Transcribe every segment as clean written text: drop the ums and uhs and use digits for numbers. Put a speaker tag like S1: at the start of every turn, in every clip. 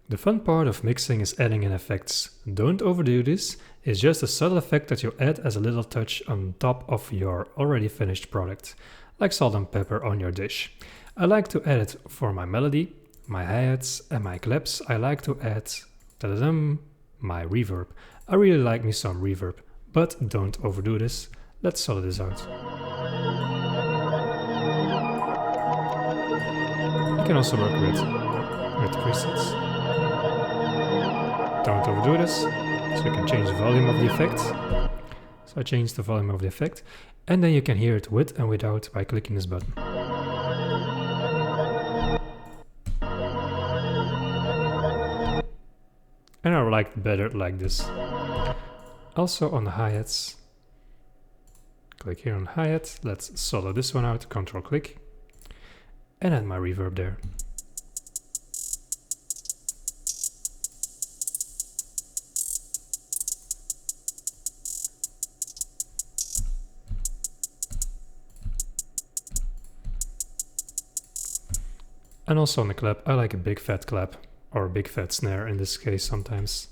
S1: The fun part of mixing is adding in effects. Don't overdo this, it's just a subtle effect that you add as a little touch on top of your already finished product, like salt and pepper on your dish. I like to add it for my melody, my hi-hats and my claps. I like to add my reverb. I really like me some reverb, but don't overdo this. Let's solo this out. You can also work with presets. Don't overdo this, so you can change the volume of the effect. So I change the volume of the effect, and then you can hear it with and without by clicking this button. And I like it better like this. Also on the hi-hats, click here on hi-hat, let's solo this one out, Control click, and add my reverb there. And also on the clap, I like a big fat clap, or a big fat snare in this case sometimes.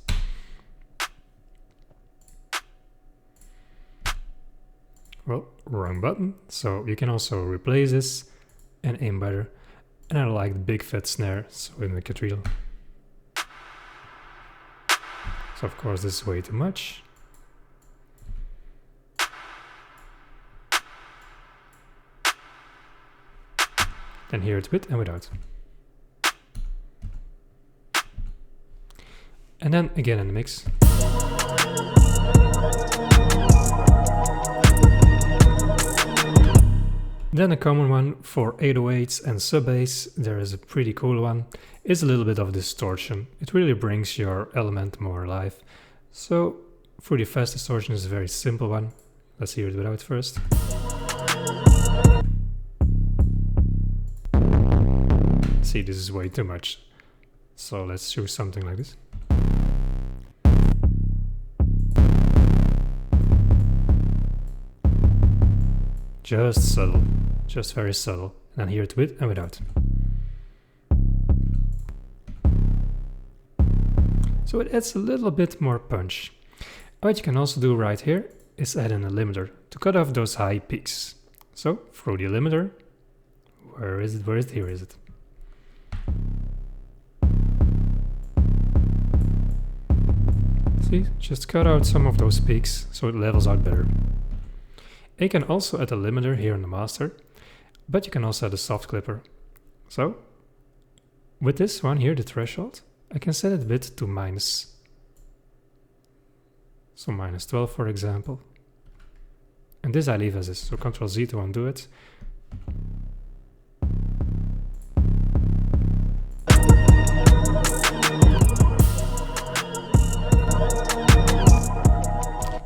S1: Well, wrong button, so you can also replace this and aim better. And I like the big fat snare, so in the cathedral. So of course this is way too much. Then hear it with and without. And then again in the mix. Then a common one for 808s and sub bass, there is a pretty cool one, is a little bit of distortion. It really brings your element more alive. So for the fast distortion is a very simple one. Let's hear it without first. See, this is way too much. So let's choose something like this. Just subtle, just very subtle. And then hear it with and without. So it adds a little bit more punch. What you can also do right here is add in a limiter to cut off those high peaks. So through the limiter, where is it? Where is it? Here is it. See, just cut out some of those peaks so it levels out better. You can also add a limiter here in the master, but you can also add a soft clipper. So with this one here, the threshold, I can set it a bit to minus. So minus 12 for example. And this I leave as is, so Ctrl Z to undo it.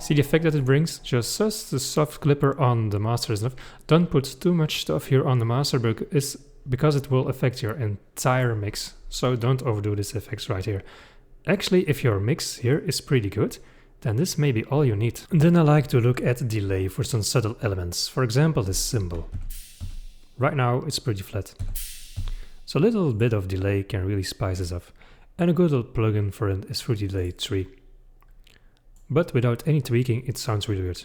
S1: See the effect that it brings? Just the soft clipper on the master is enough. Don't put too much stuff here on the master because it will affect your entire mix. So don't overdo this effects right here. Actually, if your mix here is pretty good, then this may be all you need. And then I like to look at delay for some subtle elements. For example, this cymbal. Right now it's pretty flat. So a little bit of delay can really spice this up. And a good little plugin for it is Fruity Delay 3. But without any tweaking, it sounds really good.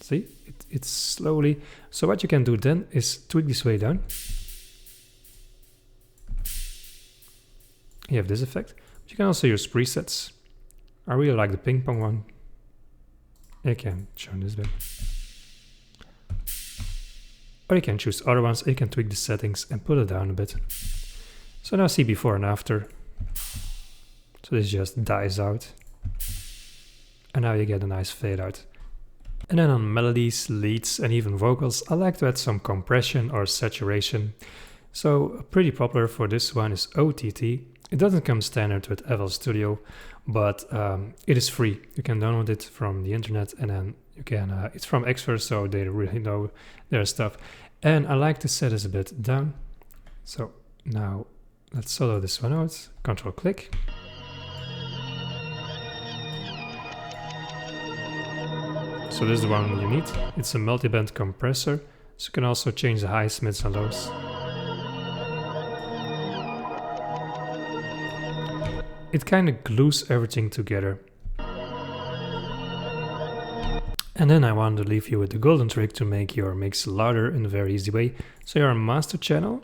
S1: See, it's slowly. So what you can do then is tweak this way down. You have this effect. But you can also use presets. I really like the ping pong one. You can turn this bit. Or you can choose other ones. You can tweak the settings and pull it down a bit. So now see before and after. So this just dies out. And now you get a nice fade out. And then on melodies, leads and even vocals, I like to add some compression or saturation. So pretty popular for this one is OTT. It doesn't come standard with FL Studio, but it is free. You can download it from the internet and then you can, it's from experts, so they really know their stuff. And I like to set this a bit down. So now let's solo this one out, Control click. So this is the one you need. It's a multi-band compressor, so you can also change the highs, mids and lows. it kind of glues everything together. And then I want to leave you with the golden trick to make your mix louder in a very easy way. So your master channel,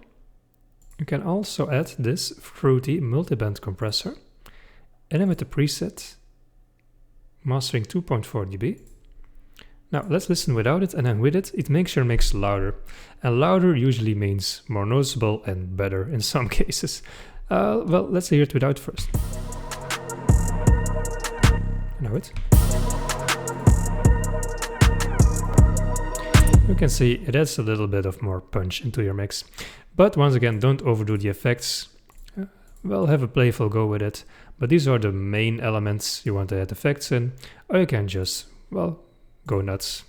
S1: you can also add this fruity multiband compressor. And then with the preset, mastering 2.4 dB. Now let's listen without it, and then with it, it makes your mix louder. And louder usually means more noticeable and better in some cases. Well, let's hear it without first. Now it. You can see it adds a little bit of more punch into your mix. But once again, don't overdo the effects. Well, have a playful go with it. But these are the main elements you want to add effects in. Or you can just, well, go nuts.